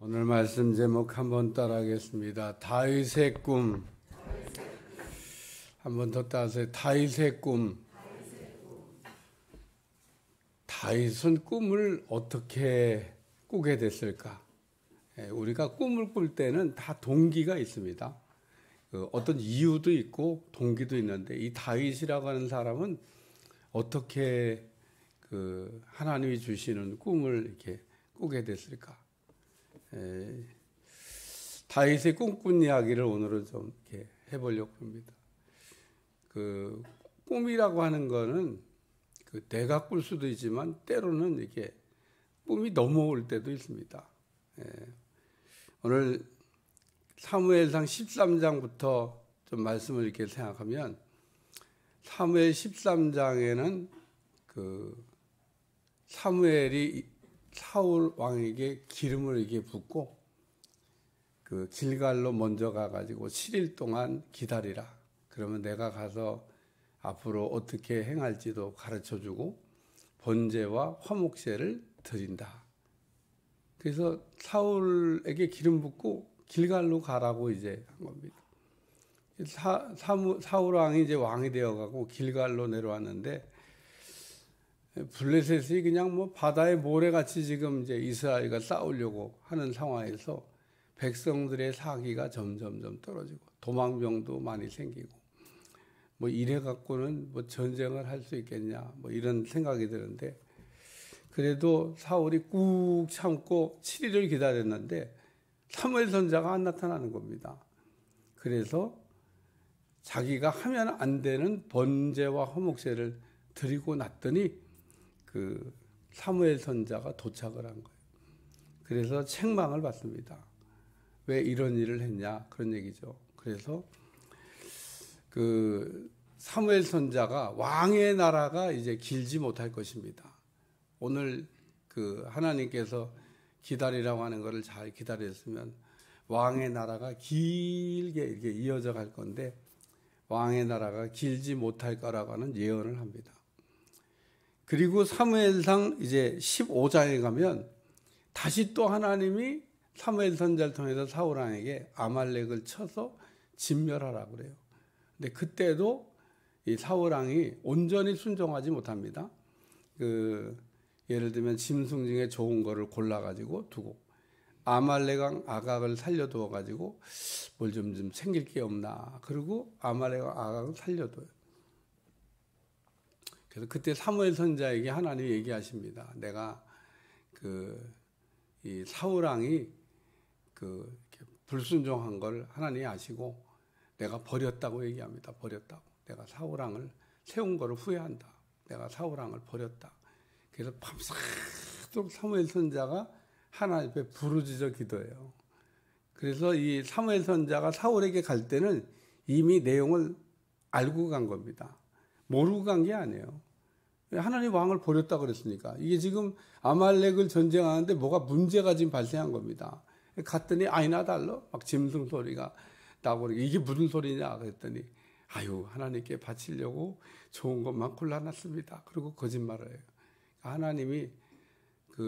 오늘 말씀 제목 한번 따라하겠습니다. 다윗의 꿈. 한번 더 따라하세요. 다윗의 꿈. 다윗은 꿈을 어떻게 꾸게 됐을까? 우리가 꿈을 꿀 때는 다 동기가 있습니다. 어떤 이유도 있고 동기도 있는데 이 다윗이라고 하는 사람은 어떻게 하나님이 주시는 꿈을 이렇게 꾸게 됐을까? 다윗의 꿈꾼 이야기를 오늘은 좀 이렇게 해보려고 합니다. 꿈이라고 하는 거는 내가 꿀 수도 있지만 때로는 이렇게 꿈이 넘어올 때도 있습니다. 오늘 사무엘상 13장부터 좀 말씀을 이렇게 생각하면 사무엘 13장에는 사무엘이 사울 왕에게 기름을 이렇게 붓고 길갈로 먼저 가가지고 7일 동안 기다리라. 그러면 내가 가서 앞으로 어떻게 행할지도 가르쳐주고 번제와 화목제를 드린다. 그래서 사울에게 기름 붓고 길갈로 가라고 이제 한 겁니다. 사울 왕이 이제 왕이 되어가고 길갈로 내려왔는데 블레셋이 그냥 바다의 모래같이 지금 이제 이스라엘과 싸우려고 하는 상황에서 백성들의 사기가 점점점 떨어지고 도망병도 많이 생기고 이래 갖고는 전쟁을 할 수 있겠냐 이런 생각이 드는데 그래도 사울이 꾹 참고 7일을 기다렸는데 사무엘 선지자가 안 나타나는 겁니다. 그래서 자기가 하면 안 되는 번제와 화목제를 드리고 났더니 사무엘 선지자가 도착을 한 거예요. 그래서 책망을 받습니다. 왜 이런 일을 했냐 그런 얘기죠. 그래서 사무엘 선지자가 왕의 나라가 이제 길지 못할 것입니다. 오늘 하나님께서 기다리라고 하는 것을 잘 기다렸으면 왕의 나라가 길게 이렇게 이어져 갈 건데 왕의 나라가 길지 못할 거라고 하는 예언을 합니다. 그리고 사무엘상 이제 15장에 가면 다시 또 하나님이 사무엘 선지자를 통해서 사울 왕에게 아말렉을 쳐서 진멸하라고 그래요. 근데 그때도 이 사울 왕이 온전히 순종하지 못합니다. 예를 들면 짐승 중에 좋은 거를 골라가지고 두고 아말렉 왕 아각을 살려두어가지고 뭘 좀 챙길 게 없나. 그리고 아말렉 왕 아각을 살려둬요. 그래서 그때 사무엘 선지자에게 하나님이 얘기하십니다. 내가 이 사울 왕이 불순종한 걸 하나님이 아시고 내가 버렸다고 얘기합니다. 버렸다고. 내가 사울 왕을 세운 거를 후회한다. 내가 사울 왕을 버렸다. 그래서 밤새도록 사무엘 선지자가 하나님 앞에 부르짖어 기도해요. 그래서 이 사무엘 선지자가 사울에게 갈 때는 이미 내용을 알고 간 겁니다. 모르고 간 게 아니에요. 하나님 왕을 버렸다 그랬으니까. 이게 지금 아말렉을 전쟁하는데 뭐가 문제가 지금 발생한 겁니다. 갔더니 아이나 달러 막 짐승 소리가 나고 이게 무슨 소리냐 그랬더니 아유 하나님께 바치려고 좋은 것만 골라놨습니다. 그리고 거짓말을 해요. 하나님이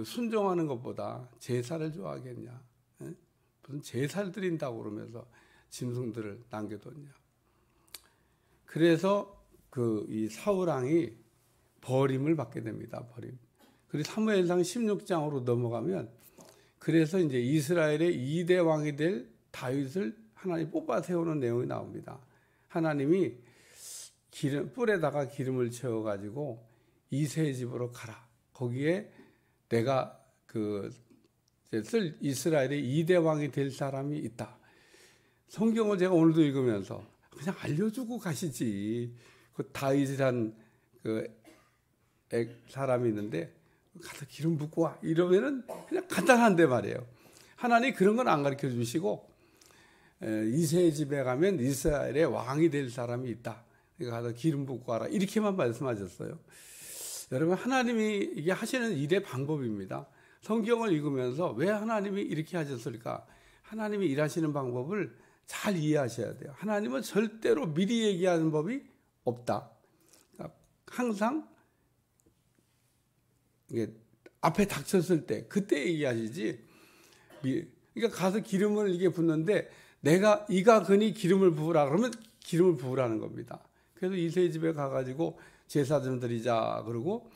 순종하는 것보다 제사를 좋아하겠냐. 무슨 제사를 드린다고 그러면서 짐승들을 남겨뒀냐. 그래서 이 사울 왕이 버림을 받게 됩니다. 버림. 그리고 사무엘상 16장으로 넘어가면 그래서 이제 이스라엘의 2대 왕이 될 다윗을 하나님이 뽑아 세우는 내용이 나옵니다. 하나님이 뿔에다가 기름을 채워가지고 이새의 집으로 가라. 거기에 내가 쓸 이스라엘의 2대 왕이 될 사람이 있다. 성경을 제가 오늘도 읽으면서 그냥 알려주고 가시지. 다윗이란 사람이 있는데 가서 기름 붓고 와 이러면은 그냥 간단한데 말이에요. 하나님 그런 건 안 가르쳐 주시고 이새의 집에 가면 이스라엘의 왕이 될 사람이 있다. 그러니까 가서 기름 붓고 와라 이렇게만 말씀하셨어요. 여러분 하나님이 이게 하시는 일의 방법입니다. 성경을 읽으면서 왜 하나님이 이렇게 하셨을까? 하나님이 일하시는 방법을 잘 이해하셔야 돼요. 하나님은 절대로 미리 얘기하는 법이 없다. 그러니까 항상 이게 앞에 닥쳤을 때 그때 얘기하시지 그러니까 가서 기름을 이게 붓는데 내가 이가 그니 기름을 부으라 그러면 기름을 부으라는 겁니다. 그래서 이세 집에 가가지고 제사 좀 드리자 그러고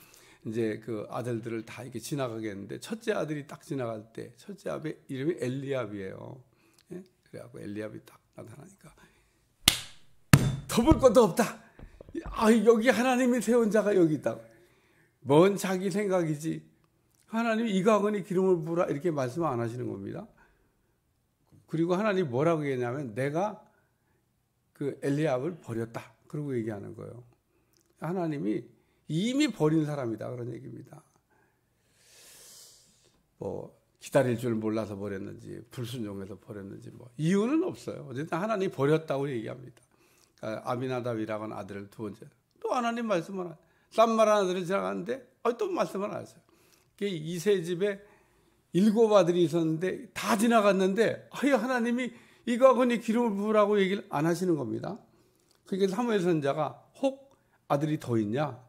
이제 그 아들들을 다 이렇게 지나가게 했는데 첫째 아들이 딱 지나갈 때 첫째 아들 이름이 엘리압이에요. 예? 그래갖고 엘리압이 딱 나타나니까 더 볼 것도 없다. 아, 여기 하나님이 세운 자가 여기 있다. 뭔 자기 생각이지. 하나님이 이가거니 기름을 부으라 이렇게 말씀 안 하시는 겁니다. 그리고 하나님이 뭐라고 얘기했냐면 내가 그 엘리압을 버렸다. 그러고 얘기하는 거예요. 하나님이 이미 버린 사람이다. 그런 얘기입니다. 뭐 기다릴 줄 몰라서 버렸는지 불순종해서 버렸는지 뭐 이유는 없어요. 어쨌든 하나님이 버렸다고 얘기합니다. 그러니까 아비나답이라고 하는 아들을 두 번째 또 하나님 말씀을 하세요. 쌈마라 아들을 지나가는데 또 말씀을 하세요. 이세 집에 7 아들이 있었는데 다 지나갔는데 하나님이 이가거니 기름을 부으라고 얘기를 안 하시는 겁니다. 그러니까 사무엘 선지자가 혹 아들이 더 있냐?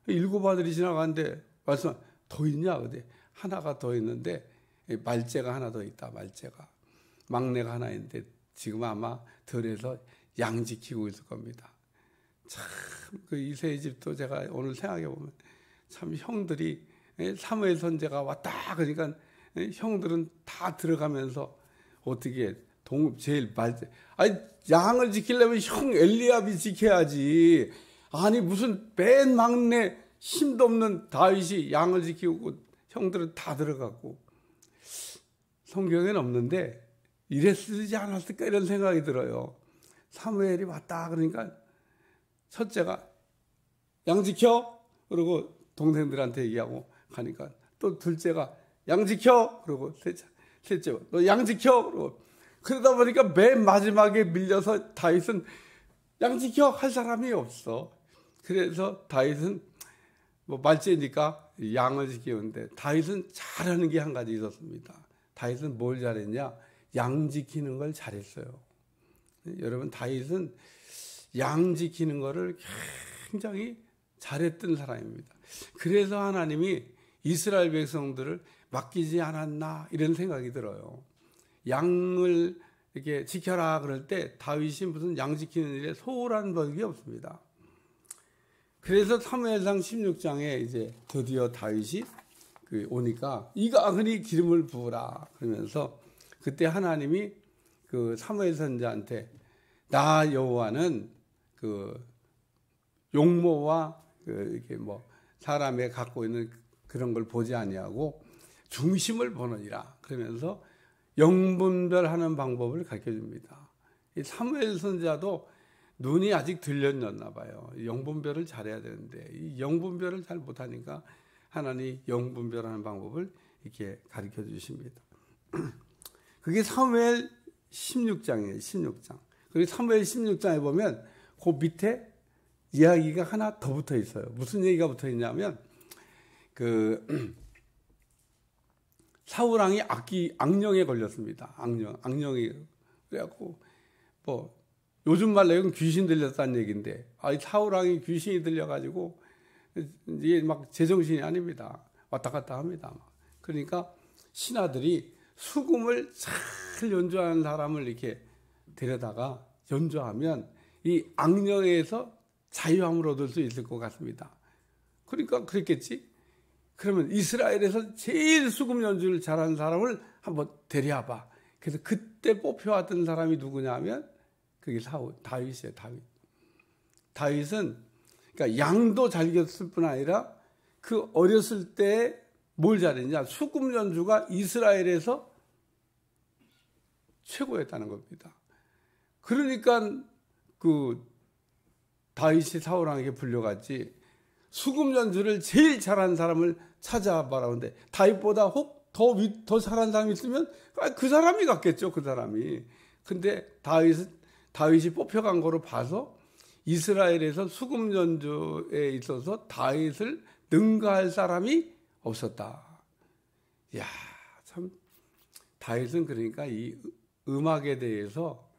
7 아들이 지나가는데 말씀 더 있냐? 근데 하나가 더 있는데 말째가 하나 더 있다. 말째가 막내가 하나 있는데 지금 아마 덜해서 양 지키고 있을 겁니다. 참 그 이세 집도 제가 오늘 생각해 보면 참 형들이 사무엘 선지자가 왔다 그러니까 형들은 다 들어가면서 어떻게 제일 말째 아니 양을 지키려면 형 엘리압이 지켜야지. 아니 무슨 맨 막내 힘도 없는 다윗이 양을 지키고 형들은 다 들어갔고 성경에는 없는데 이랬지 않았을까 이런 생각이 들어요. 사무엘이 왔다 그러니까 첫째가 양 지켜 그러고 동생들한테 얘기하고 가니까 또 둘째가 양 지켜 그러고 셋째가 너 양 지켜 그러고 그러다 보니까 맨 마지막에 밀려서 다윗은 양 지켜 할 사람이 없어. 그래서 다윗은 뭐 말째니까 양을 지키는데 다윗은 잘하는 게 한 가지 있었습니다. 다윗은 뭘 잘했냐? 양 지키는 걸 잘했어요. 여러분 다윗은 양 지키는 거를 굉장히 잘했던 사람입니다. 그래서 하나님이 이스라엘 백성들을 맡기지 않았나 이런 생각이 들어요. 양을 이렇게 지켜라 그럴 때 다윗이 무슨 양 지키는 일에 소홀한 적이 없습니다. 그래서 사무엘상 16장에 이제 드디어 다윗이 오니까 이가거니 기름을 부으라 그러면서 그때 하나님이 그 사무엘 선지자한테 나 여호와는 그 용모와 이렇게 뭐 사람의 갖고 있는 그런 걸 보지 아니하고 중심을 보느니라 그러면서 영분별하는 방법을 가르쳐 줍니다. 이 사무엘 선지자도 눈이 아직 들렸나 봐요. 영분별을 잘해야 되는데 이 영분별을 잘 못하니까 하나님 영분별하는 방법을 이렇게 가르쳐 주십니다. 그게 사무엘 16장이에요. 16장. 그리고 사무엘 16장에 보면 그 밑에 이야기가 하나 더 붙어 있어요. 무슨 얘기가 붙어 있냐면 사울왕이 악령에 걸렸습니다. 악령이 그래갖고 뭐 요즘 말로 이건 귀신 들렸다는 얘기인데 사울왕이 귀신이 들려가지고 이게 막 제정신이 아닙니다. 왔다 갔다 합니다. 그러니까 신하들이 수금을 잘 연주하는 사람을 이렇게 데려다가 연주하면 이 악령에서 자유함을 얻을 수 있을 것 같습니다. 그러니까 그랬겠지. 그러면 이스라엘에서 제일 수금 연주를 잘하는 사람을 한번 데려와봐. 그래서 그때 뽑혀왔던 사람이 누구냐면 그게 다윗이에요. 다윗은 그러니까 양도 잘 겼을 뿐 아니라 그 어렸을 때 뭘 잘했냐? 수금 연주가 이스라엘에서 최고였다는 겁니다. 그러니까 그 다윗이 사울왕에게 불려갔지. 수금 연주를 제일 잘하는 사람을 찾아봐라. 근데 다윗보다 혹 더 잘하는 사람이 있으면 그 사람이 갔겠죠. 그 사람이. 근데 다윗이 뽑혀간 거로 봐서 이스라엘에서 수금 연주에 있어서 다윗을 능가할 사람이 없었다. 야, 참 다윗은 그러니까 이 음악에 대해서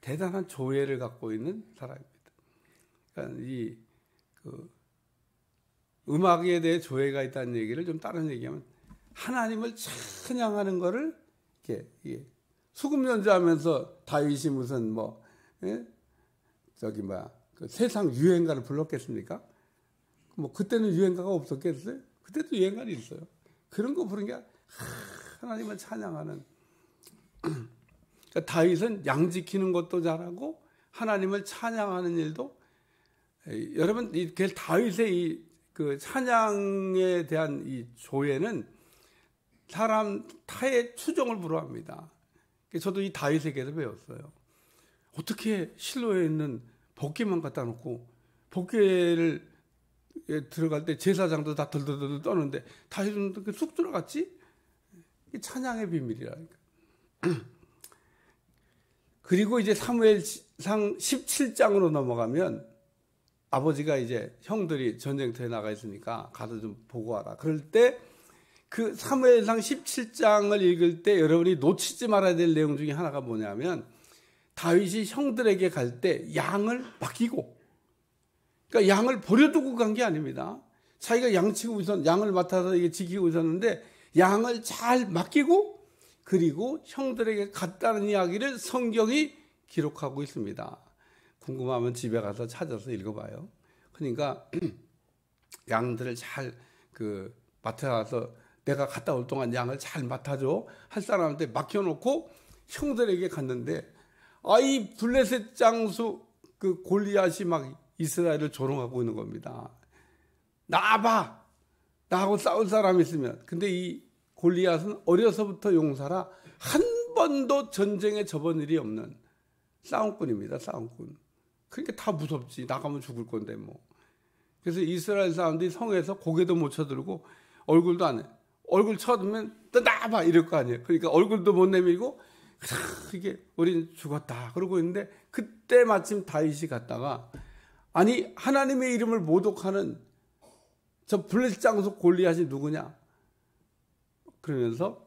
대단한 조예를 갖고 있는 사람입니다. 그러니까 음악에 대해 조예가 있다는 얘기를 좀 다른 얘기하면 하나님을 찬양하는 거를 이렇게 수금 연주하면서 다윗이 무슨 뭐 저기 뭐야 그 세상 유행가를 불렀겠습니까? 뭐 그때는 유행가가 없었겠어요? 그때도 유행가는 있어요. 그런 거 부른 게 하나님을 찬양하는. 그러니까 다윗은 양 지키는 것도 잘하고 하나님을 찬양하는 일도. 여러분 그 다윗의 그 찬양에 대한 이 조예는 사람 타의 추종을 불허합니다. 저도 이 다윗에게서 배웠어요. 어떻게 실로에 있는 복귀만 갖다 놓고 복귀를 들어갈 때 제사장도 다 덜덜덜 떠는데 다윗은 쑥 들어갔지? 이게 찬양의 비밀이라니까. 그리고 이제 사무엘상 17장으로 넘어가면 아버지가 이제 형들이 전쟁터에 나가 있으니까 가서 좀 보고 와라. 그럴 때 그 사무엘상 17장을 읽을 때 여러분이 놓치지 말아야 될 내용 중에 하나가 뭐냐면 다윗이 형들에게 갈 때 양을 맡기고, 그러니까 양을 버려두고 간 게 아닙니다. 자기가 양을 맡아서 이게 지키고 있었는데 양을 잘 맡기고 그리고 형들에게 갔다는 이야기를 성경이 기록하고 있습니다. 궁금하면 집에 가서 찾아서 읽어봐요. 그러니까 양들을 잘 맡아가서 내가 갔다 올 동안 양을 잘 맡아줘 할 사람한테 맡겨놓고 형들에게 갔는데 이 블레셋 장수 그 골리앗이 막 이스라엘을 조롱하고 있는 겁니다. 나와봐, 나하고 싸울 사람 있으면. 근데 이 골리앗은 어려서부터 용사라 한 번도 전쟁에 접은 일이 없는 싸움꾼입니다. 싸움꾼. 그러니까 다 무섭지. 나가면 죽을 건데 뭐. 그래서 이스라엘 사람들이 성에서 고개도 못 쳐들고 얼굴도 안 해. 얼굴 쳐들면 또 나와봐 이럴 거 아니에요. 그러니까 얼굴도 못 내밀고 이게 우린 죽었다 그러고 있는데 그때 마침 다윗이 갔다가 아니 하나님의 이름을 모독하는 저 블레셋 장수 골리앗이 누구냐? 그러면서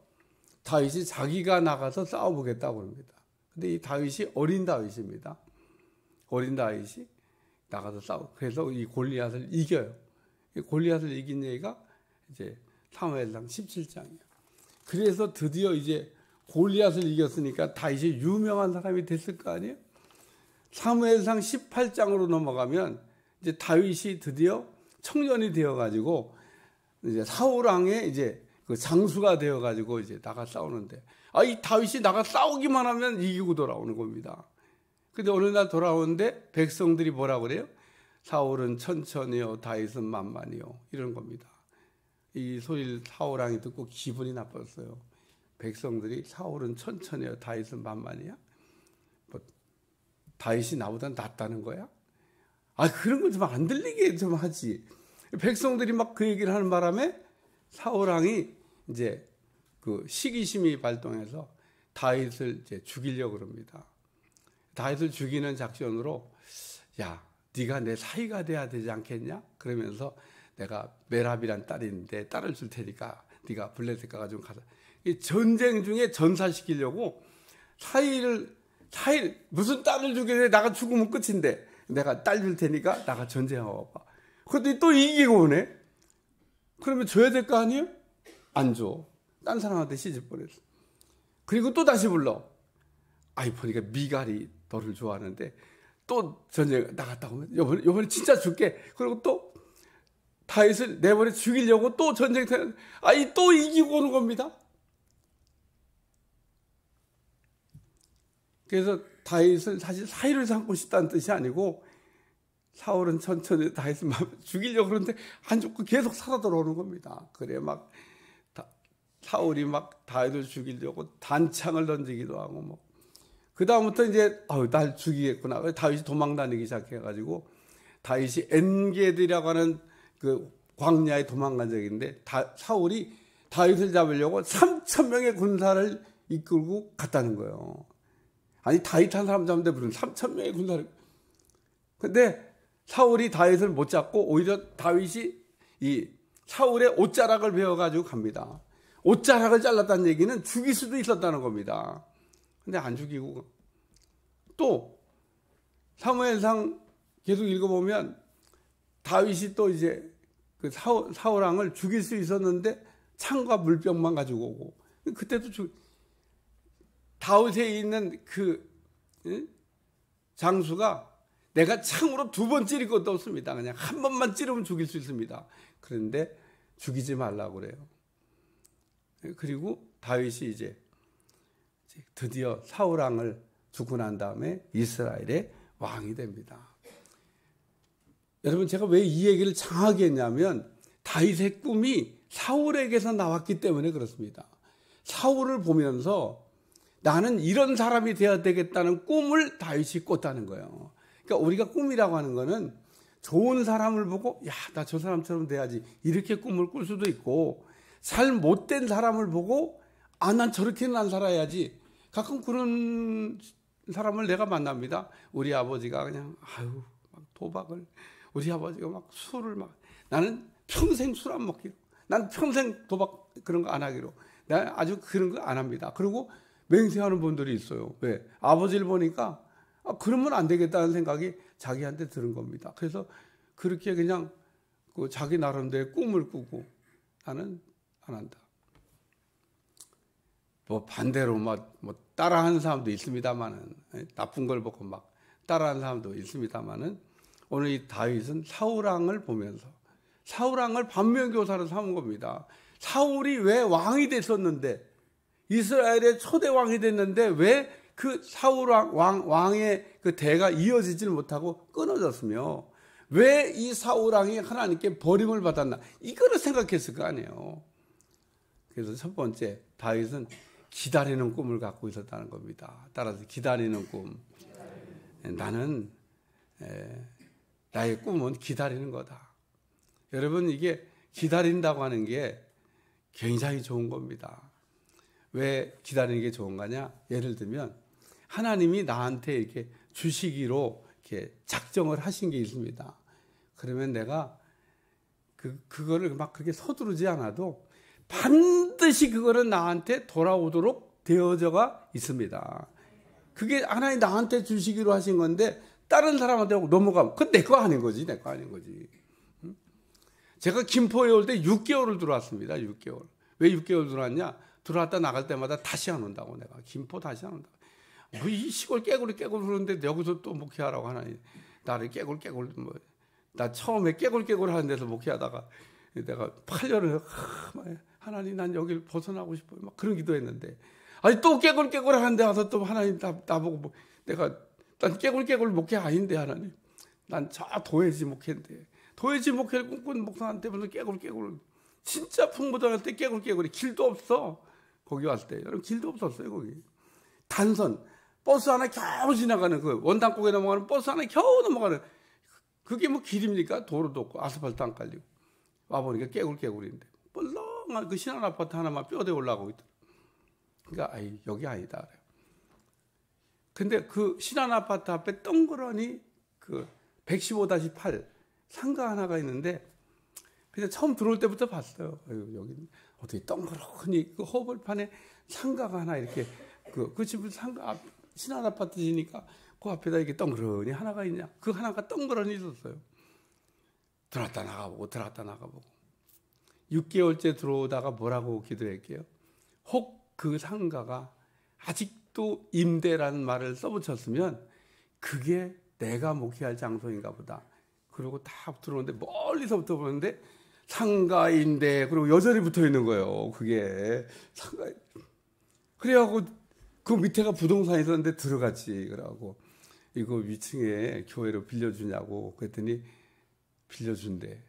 다윗이 자기가 나가서 싸워보겠다고 합니다. 근데 이 다윗이 어린 다윗입니다. 어린 다윗이 나가서 싸워. 그래서 이 골리앗을 이겨요. 이 골리앗을 이긴 얘기가 이제 사무엘상 17장이에요. 그래서 드디어 이제 골리앗을 이겼으니까 다윗이 유명한 사람이 됐을 거 아니에요? 사무엘상 18장으로 넘어가면 이제 다윗이 드디어 청년이 되어가지고 이제 사울 왕의 이제 그 장수가 되어가지고 이제 나가 싸우는데 이 다윗이 나가 싸우기만 하면 이기고 돌아오는 겁니다. 근데 어느 날 돌아오는데 백성들이 뭐라고 그래요? 사울은 천천히요, 다윗은 만만히요. 이런 겁니다. 이 소리를 사울 왕이 듣고 기분이 나빴어요. 백성들이 사울은 천천히요, 다윗은 만만히야? 뭐, 다윗이 나보다 낫다는 거야? 그런 거 좀 안 들리게 좀 하지. 백성들이 막 그 얘기를 하는 바람에 사울 왕이 이제 그 시기심이 발동해서 다윗을 이제 죽이려고 그럽니다. 다윗을 죽이는 작전으로 야, 네가 내 사위가 돼야 되지 않겠냐? 그러면서 내가 메랍이란 딸이 있는데 딸을 줄 테니까 네가 블레셋 가가지고 가서 이 전쟁 중에 전사시키려고 사위를 무슨 딸을 주길래 나가 죽으면 끝인데 내가 딸 줄 테니까 나가 전쟁하고 와봐. 그런데 또 이기고 오네. 그러면 줘야 될 거 아니에요? 안 줘. 딴 사람한테 시집 보냈어. 그리고 또 다시 불러. 보니까 미갈이 너를 좋아하는데 또 전쟁 나갔다 오면 요번에 진짜 줄게. 그리고 또 다윗을 내버려 죽이려고 또 전쟁터에 또 이기고 오는 겁니다. 그래서 다윗은 사실 사위를 삼고 싶다는 뜻이 아니고 사울은 천천히 다윗을 죽이려고 그러는데 안 죽고 계속 살아 돌아오는 겁니다. 그래 막 사울이 막 다윗을 죽이려고 단창을 던지기도 하고 뭐. 그 다음부터 이제 날 죽이겠구나. 다윗이 도망 다니기 시작해가지고 다윗이 엔게디라고 하는 그 광야에 도망간 적이 있는데 사울이 다윗을 잡으려고 3,000명의 군사를 이끌고 갔다는 거예요. 다윗 한 사람 잡는데 무슨 3,000명의 군사를. 근데 사울이 다윗을 못 잡고 오히려 다윗이 이 사울의 옷자락을 베어가지고 갑니다. 옷자락을 잘랐다는 얘기는 죽일 수도 있었다는 겁니다. 근데 안 죽이고 또 사무엘상 계속 읽어보면 다윗이 또 이제 그 사울 왕을 죽일 수 있었는데 창과 물병만 가지고 오고 그때도 다윗에 있는 그 장수가 내가 창으로 2번 찌를 것도 없습니다. 그냥 한 번만 찌르면 죽일 수 있습니다. 그런데 죽이지 말라고 그래요. 그리고 다윗이 이제 드디어 사울 왕을 죽고 난 다음에 이스라엘의 왕이 됩니다. 여러분, 제가 왜 이 얘기를 장하게 했냐면 다윗의 꿈이 사울에게서 나왔기 때문에 그렇습니다. 사울을 보면서 나는 이런 사람이 되어야 되겠다는 꿈을 다윗이 꿨다는 거예요. 그러니까 우리가 꿈이라고 하는 거는 좋은 사람을 보고 야, 나 저 사람처럼 돼야지 이렇게 꿈을 꿀 수도 있고, 잘 못된 사람을 보고 아, 난 저렇게는 안 살아야지. 가끔 그런 사람을 내가 만납니다. 우리 아버지가 그냥 막 도박을, 우리 아버지가 막 술을 막, 나는 평생 술 안 먹기로, 난 평생 도박 그런 거 안 하기로, 나 아주 그런 거 안 합니다. 그리고 맹세하는 분들이 있어요. 왜? 아버지를 보니까 그러면 안 되겠다는 생각이 자기한테 드는 겁니다. 그래서 그렇게 그냥 그 자기 나름대로 꿈을 꾸고 나는 안 한다. 뭐 반대로 뭐 따라하는 사람도 있습니다만은, 나쁜 걸 보고 막 따라하는 사람도 있습니다만은, 오늘 이 다윗은 사울 왕을 보면서 사울 왕을 반면교사로 삼은 겁니다. 사울이 왜 왕이 됐었는데, 이스라엘의 초대 왕이 됐는데 왜 그 사울 왕의 그 대가 이어지질 못하고 끊어졌으며, 왜 이 사울 왕이 하나님께 버림을 받았나, 이거를 생각했을 거 아니에요. 그래서 첫 번째, 다윗은 기다리는 꿈을 갖고 있었다는 겁니다. 따라서 기다리는 꿈. 나는 나의 꿈은 기다리는 거다. 여러분, 이게 기다린다고 하는 게 굉장히 좋은 겁니다. 왜 기다리는 게 좋은 거냐? 예를 들면 하나님이 나한테 이렇게 주시기로 이렇게 작정을 하신 게 있습니다. 그러면 내가 그거를 막 그렇게 서두르지 않아도 반드시 그거는 나한테 돌아오도록 되어져가 있습니다. 그게 하나님 나한테 주시기로 하신 건데 다른 사람한테 넘어가면 그건 내 거 아닌 거지, 내 거 아닌 거지. 제가 김포에 올 때 6개월을 들어왔습니다. 6개월. 왜 6개월 들어왔냐? 들어왔다 나갈 때마다 다시 안 온다고, 내가. 김포 다시 안 온다고. 뭐 이 시골 깨구리 그러는데 여기서 또 목회하라고 하나니. 나를 깨구리 나 처음에 깨구리 하는 데서 목회하다가 내가 8년을 하나님 난 여기를 벗어나고 싶어요. 막 그런 기도했는데, 아니 또 깨구리 하는데 와서 또 하나님 나보고 뭐 난 깨구리 목회 아닌데 하나님. 난 저 도회지 목회인데. 도회지 목회를 꿈꾸는 목사한테 무슨 깨구리 진짜 풍부도할 때 깨구리 길도 없어. 거기 왔을 때 여러분 길도 없었어요. 거기 단선 버스 하나 겨우 지나가는, 그 원당국에 넘어가는 버스 하나 겨우 넘어가는, 그게 뭐 길입니까? 도로도 없고 아스팔트 안 깔리고 와보니까 깨구리인데 뻘렁한 그 신한 아파트 하나만 뼈대 올라가고 있더라. 그러니까 여기 아니다 그래요. 근데 그 신한 아파트 앞에 덩그러니 그 115-8 상가 하나가 있는데, 그냥 처음 들어올 때부터 봤어요. 여기 어떻게 덩그러니 그 허벌판에 상가가 하나 이렇게, 그 집은 상가 앞, 신한 아파트 지니까 그 앞에다 이렇게 덩그러니 하나가 있냐? 그 하나가 덩그러니 있었어요. 들어왔다 나가보고 6개월째 들어오다가 뭐라고 기도할게요? 혹 그 상가가 아직도 임대라는 말을 써붙였으면 그게 내가 목회할 장소인가 보다. 그리고 다 들어오는데 멀리서부터 보는데 상가 임대, 그리고 여전히 붙어 있는 거예요. 그게 상가. 그래갖고 그 밑에가 부동산이 있었는데 들어갔지. 그러고 이거 위층에 교회로 빌려주냐고 그랬더니 빌려준대.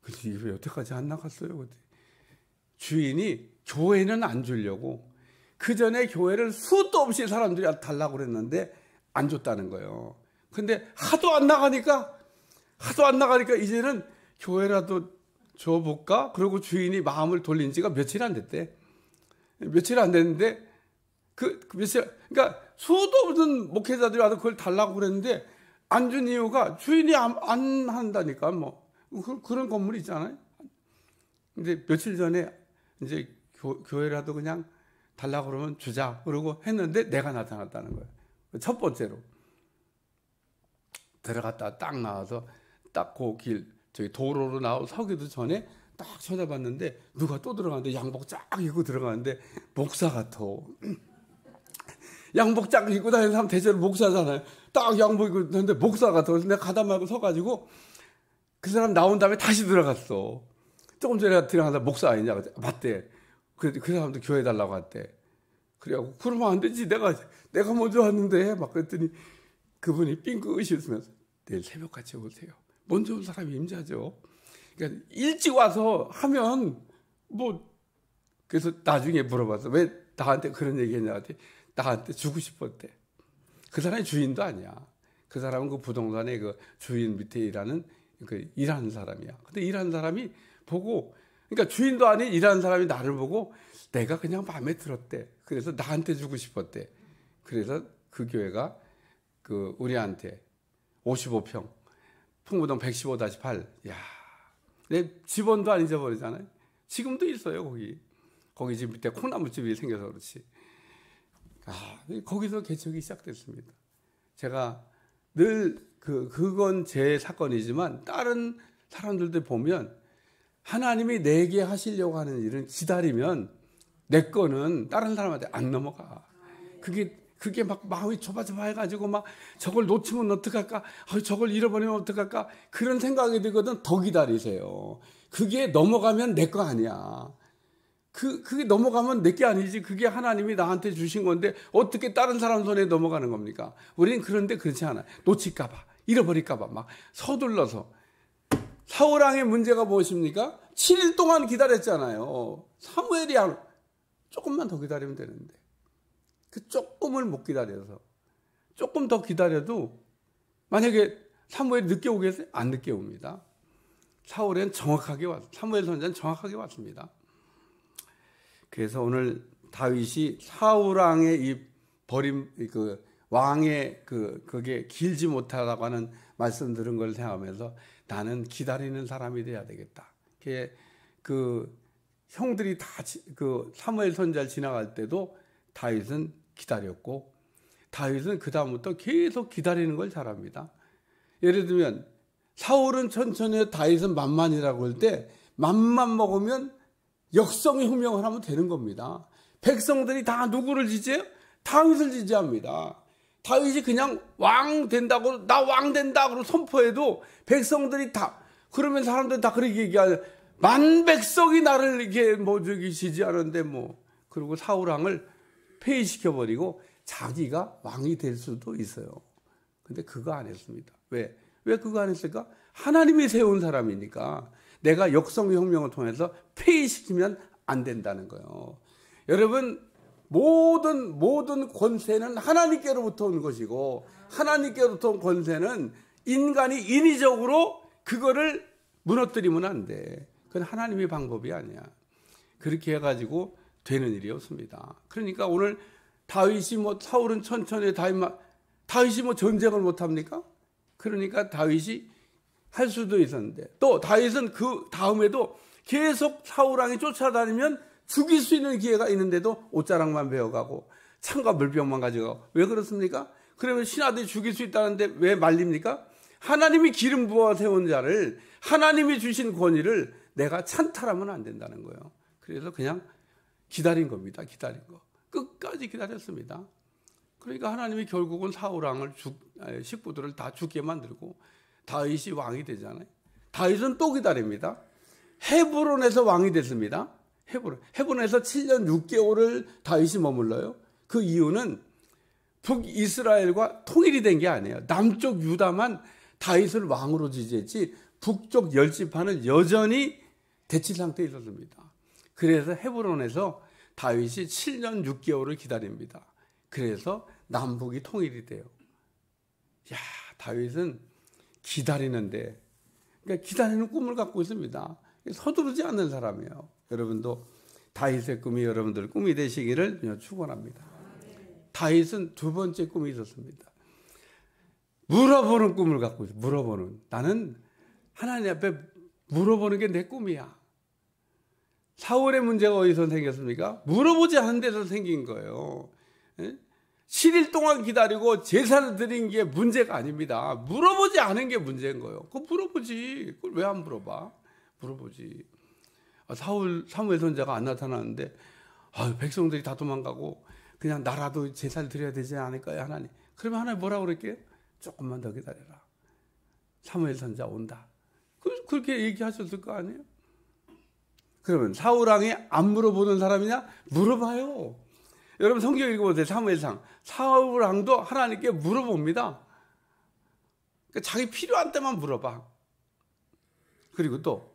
그래서 왜 여태까지 안 나갔어요? 그때 주인이 교회는 안 주려고, 그 전에 교회를 수도 없이 사람들이 달라고 그랬는데 안 줬다는 거예요. 근데 하도 안 나가니까 이제는 교회라도 줘볼까? 그리고 주인이 마음을 돌린 지가 며칠 안 됐대. 며칠 안 됐는데 그러니까 수도 없는 목회자들이 와서 그걸 달라고 그랬는데 안 준 이유가 주인이 안 한다니까. 뭐 그런 건물이 있잖아요. 근데 며칠 전에 이제 교회라도 그냥 달라고 그러면 주자. 그러고 했는데 내가 나타났다는 거예요. 첫 번째로 들어갔다 딱 나와서 딱 그 길, 저기 도로로 서기도 전에 딱 쳐다봤는데 누가 또 들어가는데 양복 쫙 입고 들어가는데 목사 같아. 양복 쫙 입고 다니는 사람 대체로 목사잖아요. 딱 양복 입고 있는데 목사가 더 내가 가다 말고 서가지고 그 사람 나온 다음에 다시 들어갔어. 조금 전에 들어가다 목사 아니냐. 맞대. 그 사람도 교회 달라고 했대. 그래갖고 그러면 안 되지. 내가 먼저 왔는데 막 그랬더니 그분이 삥긋이 웃으면서 내일 새벽같이 오세요. 먼저 온 사람이 임자죠. 그러니까 일찍 와서 하면 뭐 그래서 나중에 물어봤어. 왜 나한테 그런 얘기했냐 했더니 나한테 주고 싶었대. 그 사람이 주인도 아니야. 그 사람은 그 부동산의 그 주인 밑에 일하는 그 일하는 사람이야. 근데 일하는 사람이 보고 그러니까 주인도 아닌 일하는 사람이 나를 보고 내가 그냥 마음에 들었대. 그래서 나한테 주고 싶었대. 그래서 그 교회가 그 우리한테 55평 풍무동 115-8. 야, 내 집원도 안 잊어버리잖아요. 지금도 있어요 거기. 거기 집 밑에 콩나물집이 생겨서 그렇지. 거기서 개척이 시작됐습니다. 제가 늘 그건 제 사건이지만 다른 사람들도 보면 하나님이 내게 하시려고 하는 일은 기다리면 내 거는 다른 사람한테 안 넘어가. 그게 막 마음이 조바조바해가지고 막 저걸 놓치면 어떡할까? 저걸 잃어버리면 어떡할까? 그런 생각이 들거든. 더 기다리세요. 그게 넘어가면 내 거 아니야. 그게 넘어가면 내 게 아니지. 그게 하나님이 나한테 주신 건데 어떻게 다른 사람 손에 넘어가는 겁니까? 우리는 그런데 그렇지 않아요. 놓칠까봐, 잃어버릴까봐 막 서둘러서. 사울왕의 문제가 무엇입니까? 7일 동안 기다렸잖아요. 사무엘이 조금만 더 기다리면 되는데 그 조금을 못 기다려서 조금 더 기다려도 만약에 사무엘이 늦게 오겠어요? 안 늦게 옵니다. 사무엘 선지자는 정확하게 왔습니다. 그래서 오늘 다윗이 사울왕의 이 버림 왕의 그게 길지 못하다고 하는 말씀 들은 걸 생각하면서 나는 기다리는 사람이 돼야 되겠다. 그 형들이 다 사무엘 선지자를 지나갈 때도 다윗은 기다렸고 다윗은 그 다음부터 계속 기다리는 걸 잘합니다. 예를 들면 사울은 천천히 해서 다윗은 만만이라고 할 때 맘만 먹으면 역성의 혁명을 하면 되는 겁니다. 백성들이 다 누구를 지지해요? 다윗을 지지합니다. 다윗이 그냥 왕 된다고 나 왕 된다고 선포해도 백성들이 다 그러면 사람들이 다 그렇게 얘기하죠. 만 백성이 나를 이렇게 지지하는데 그리고 사울 왕을 폐위시켜 버리고 자기가 왕이 될 수도 있어요. 근데 그거 안 했습니다. 왜 그거 안 했을까? 하나님이 세운 사람이니까 내가 역성혁명을 통해서 폐위시키면 안 된다는 거예요. 여러분 모든 권세는 하나님께로부터 온 것이고 하나님께로부터 온 권세는 인간이 인위적으로 그거를 무너뜨리면 안 돼. 그건 하나님의 방법이 아니야. 그렇게 해가지고 되는 일이 없습니다. 그러니까 오늘 다윗이 사울은 천천히 다윗이 전쟁을 못합니까? 그러니까 다윗이 할 수도 있었는데 또 다윗은 그 다음에도 계속 사울왕이 쫓아다니면 죽일 수 있는 기회가 있는데도 옷자락만 베어가고 창과 물병만 가져가고 왜 그렇습니까? 그러면 신하들이 죽일 수 있다는데 왜 말립니까? 하나님이 기름 부어 세운 자를 하나님이 주신 권위를 내가 찬탈하면 안 된다는 거예요. 그래서 그냥 기다린 겁니다. 기다린 거. 끝까지 기다렸습니다. 그러니까 하나님이 결국은 사울왕을 식구들을 다 죽게 만들고 다윗이 왕이 되잖아요. 다윗은 또 기다립니다. 헤브론에서 왕이 됐습니다. 헤브론에서 7년 6개월을 다윗이 머물러요. 그 이유는 북이스라엘과 통일이 된 게 아니에요. 남쪽 유다만 다윗을 왕으로 지지했지 북쪽 10지파는 여전히 대치 상태에 있었습니다. 그래서 헤브론에서 다윗이 7년 6개월을 기다립니다. 그래서 남북이 통일이 돼요. 야, 다윗은 기다리는데, 그러니까 기다리는 꿈을 갖고 있습니다. 서두르지 않는 사람이에요. 여러분도 다윗의 꿈이 여러분들 꿈이 되시기를 축원합니다. 다윗은 두 번째 꿈이 있었습니다. 물어보는 꿈을 갖고 있어요. 물어보는. 나는 하나님 앞에 물어보는 게 내 꿈이야. 사울의 문제가 어디서 생겼습니까? 물어보지 않은 데서 생긴 거예요. 7일 동안 기다리고 제사를 드린 게 문제가 아닙니다. 물어보지 않은 게 문제인 거예요. 그거 물어보지. 그걸 왜 안 물어봐? 물어보지. 사무엘 선지자가 안 나타나는데 백성들이 다 도망가고 그냥 나라도 제사를 드려야 되지 않을까요, 하나님? 그러면 하나님 뭐라고 그럴게요? 조금만 더 기다려라. 사무엘 선지자 온다. 그렇게 얘기하셨을 거 아니에요? 그러면 사울왕이 안 물어보는 사람이냐? 물어봐요. 여러분 성경 읽어보세요. 사무엘상. 사울왕도 하나님께 물어봅니다. 그러니까 자기 필요한 때만 물어봐. 그리고 또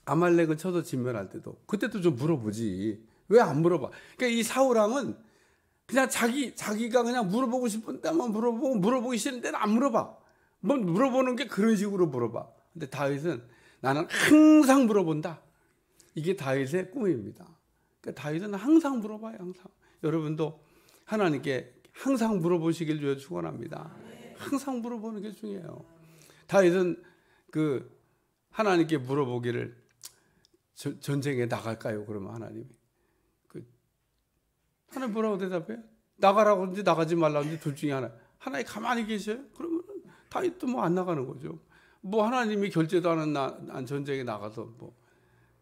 아말렉을 쳐서 진멸할 때도 그때도 좀 물어보지. 왜 안 물어봐? 그러니까 이 사울왕은 그냥 자기가 그냥 물어보고 싶은 때만 물어보고 물어보기 싫은 데는 안 물어봐. 뭐 물어보는 게 그런 식으로 물어봐. 근데 다윗은 나는 항상 물어본다. 이게 다윗의 꿈입니다. 그러니까 다윗은 항상 물어봐요. 항상. 여러분도 하나님께 항상 물어보시길 위해 축원합니다. 항상 물어보는 게 중요해요. 다윗은 하나님께 물어보기를 전쟁에 나갈까요? 그러면 하나님이 하나님 뭐라고 대답해요? 나가라고 하는지 나가지 말라고 하는지 둘 중에 하나님 가만히 계셔요? 그러면 다윗도 뭐 안 나가는 거죠. 뭐 하나님이 결제도 하는 전쟁에 나가서 뭐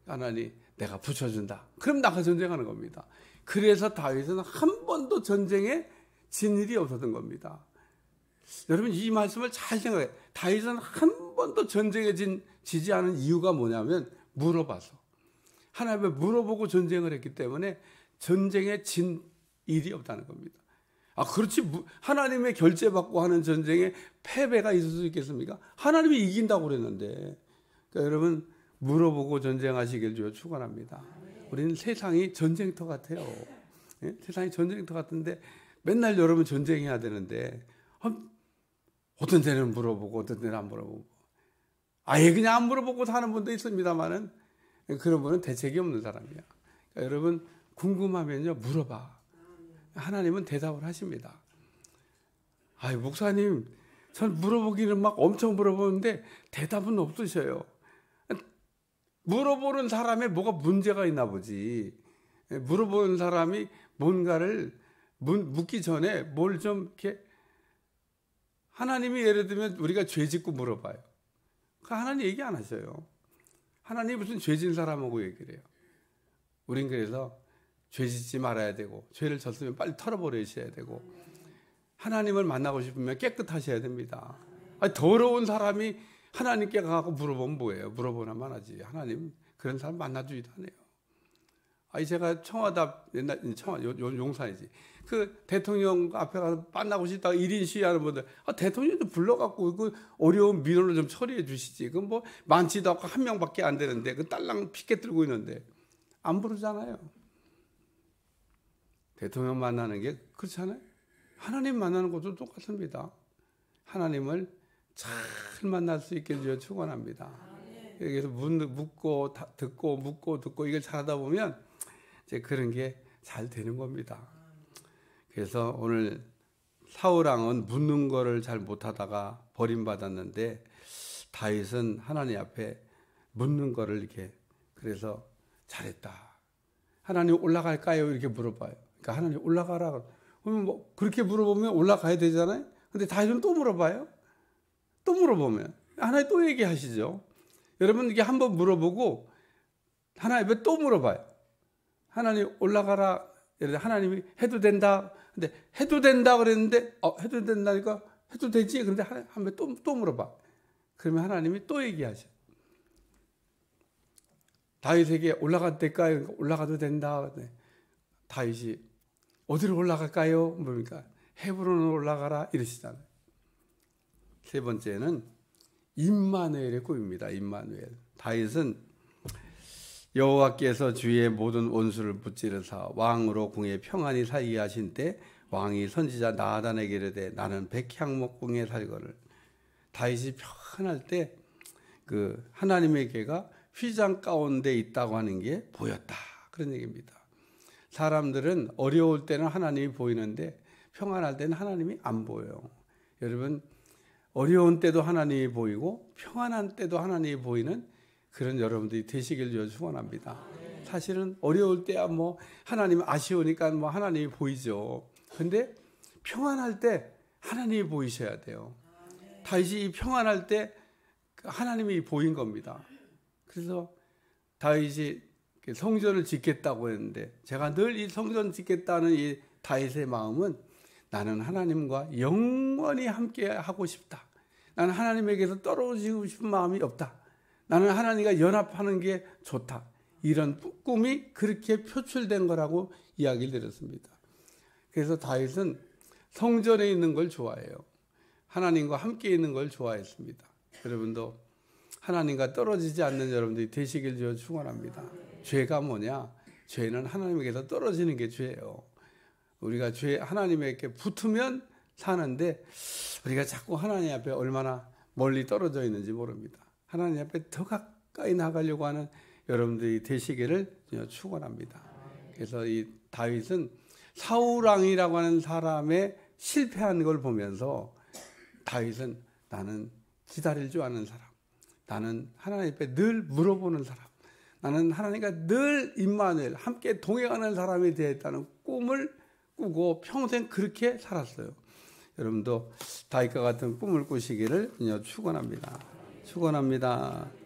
하나님 내가 붙여준다. 그럼 나가 전쟁하는 겁니다. 그래서 다윗은 한 번도 전쟁에 진 일이 없었던 겁니다. 여러분 이 말씀을 잘 생각해요. 다윗은 한 번도 전쟁에 지지 않은 이유가 뭐냐면 물어봐서. 하나님을 물어보고 전쟁을 했기 때문에 전쟁에 진 일이 없다는 겁니다. 그렇지. 하나님의 결제받고 하는 전쟁에 패배가 있을 수 있겠습니까? 하나님이 이긴다고 그랬는데. 그러니까 여러분 물어보고 전쟁하시길 주여 축원합니다. 우리는 세상이 전쟁터 같아요. 예? 세상이 전쟁터 같은데 맨날 여러분 전쟁해야 되는데 어떤 데는 물어보고 어떤 데는 안 물어보고 아예 그냥 안 물어보고 사는 분도 있습니다만은 그런 분은 대책이 없는 사람이야. 그러니까 여러분 궁금하면요 물어봐. 하나님은 대답을 하십니다. 목사님 전 물어보기는 막 엄청 물어보는데 대답은 없으셔요. 물어보는 사람에 뭐가 문제가 있나 보지. 물어보는 사람이 뭔가를 묻기 전에 뭘 좀 이렇게 하나님이 예를 들면 우리가 죄 짓고 물어봐요. 하나님 얘기 안 하셔요. 하나님이 무슨 죄 진 사람하고 얘기를 해요. 우린 그래서 죄 짓지 말아야 되고 죄를 졌으면 빨리 털어버리셔야 되고 하나님을 만나고 싶으면 깨끗하셔야 됩니다. 더러운 사람이 하나님께 가고 물어보면 뭐예요? 물어보나만 하지. 하나님 그런 사람 만나주지도 않아요. 제가 청와대 옛날 용산이지. 대통령 앞에 가서 만나고 싶다가 1인 시위하는 분들 대통령도 불러갖고 어려운 민원을 좀 처리해 주시지. 뭐 많지도 않고 한 명밖에 안 되는데 딸랑 피켓 들고 있는데 안 부르잖아요. 대통령 만나는 게 그렇잖아요. 하나님 만나는 것도 똑같습니다. 하나님을 잘 만날 수 있게 해주여 축원합니다. 여기서 묻고 듣고 묻고 듣고 이걸 잘하다 보면 이제 그런 게 잘 되는 겁니다. 그래서 오늘 사울왕은 묻는 거를 잘 못하다가 버림받았는데 다윗은 하나님 앞에 묻는 거를 이렇게 그래서 잘했다. 하나님 올라갈까요? 이렇게 물어봐요. 그러니까 하나님 올라가라. 그러면 뭐 그렇게 물어보면 올라가야 되잖아요. 근데 다윗은 또 물어봐요. 또 물어보면 하나님 또 얘기하시죠. 여러분 이게 한번 물어보고 하나님께 또 물어봐요. 하나님 올라가라. 하나님이 해도 된다. 근데 해도 된다 그랬는데 해도 된다니까 해도 되지. 그런데 한번 또 물어봐. 그러면 하나님이 또 얘기하셔. 다윗에게 올라갈 때까지 올라가도 된다. 다윗이 어디로 올라갈까요? 뭡니까? 헤브론으로 올라가라 이러시잖아요. 세 번째는 임마누엘의 꿈입니다. 임마누엘. 다윗은 여호와께서 주의 모든 원수를 무찌르사 왕으로 궁에 평안히 살게 하신 때 왕이 선지자 나단에게 이르되 나는 백향목궁에 살거늘. 다윗이 평안할 때 하나님의 궤가 휘장 가운데 있다고 하는 게 보였다. 그런 얘기입니다. 사람들은 어려울 때는 하나님이 보이는데 평안할 때는 하나님이 안 보여요. 여러분 어려운 때도 하나님이 보이고 평안한 때도 하나님이 보이는 그런 여러분들이 되시길 위해 축원합니다. 사실은 어려울 때야 뭐 하나님 아쉬우니까 뭐 하나님이 보이죠. 근데 평안할 때 하나님이 보이셔야 돼요. 다윗이 평안할 때 하나님이 보인 겁니다. 그래서 다윗이 성전을 짓겠다고 했는데 제가 늘 이 성전 짓겠다는 이 다윗의 마음은 나는 하나님과 영원히 함께 하고 싶다. 나는 하나님에게서 떨어지고 싶은 마음이 없다. 나는 하나님과 연합하는 게 좋다. 이런 꿈이 그렇게 표출된 거라고 이야기를 드렸습니다. 그래서 다윗은 성전에 있는 걸 좋아해요. 하나님과 함께 있는 걸 좋아했습니다. 여러분도 하나님과 떨어지지 않는 여러분들이 되시길 축원합니다. 죄가 뭐냐? 죄는 하나님에게서 떨어지는 게 죄예요. 우리가 하나님에게 붙으면 사는데 우리가 자꾸 하나님 앞에 얼마나 멀리 떨어져 있는지 모릅니다. 하나님 앞에 더 가까이 나가려고 하는 여러분들이 되시기를 축원합니다. 그래서 이 다윗은 사울 왕이라고 하는 사람의 실패한 걸 보면서 다윗은 나는 기다릴 줄 아는 사람, 나는 하나님 앞에 늘 물어보는 사람, 나는 하나님과 늘 임마누엘 함께 동행하는 사람이 되었다는 꿈을 꾸고 평생 그렇게 살았어요. 여러분도 다윗과 같은 꿈을 꾸시기를 축원합니다. 축원합니다.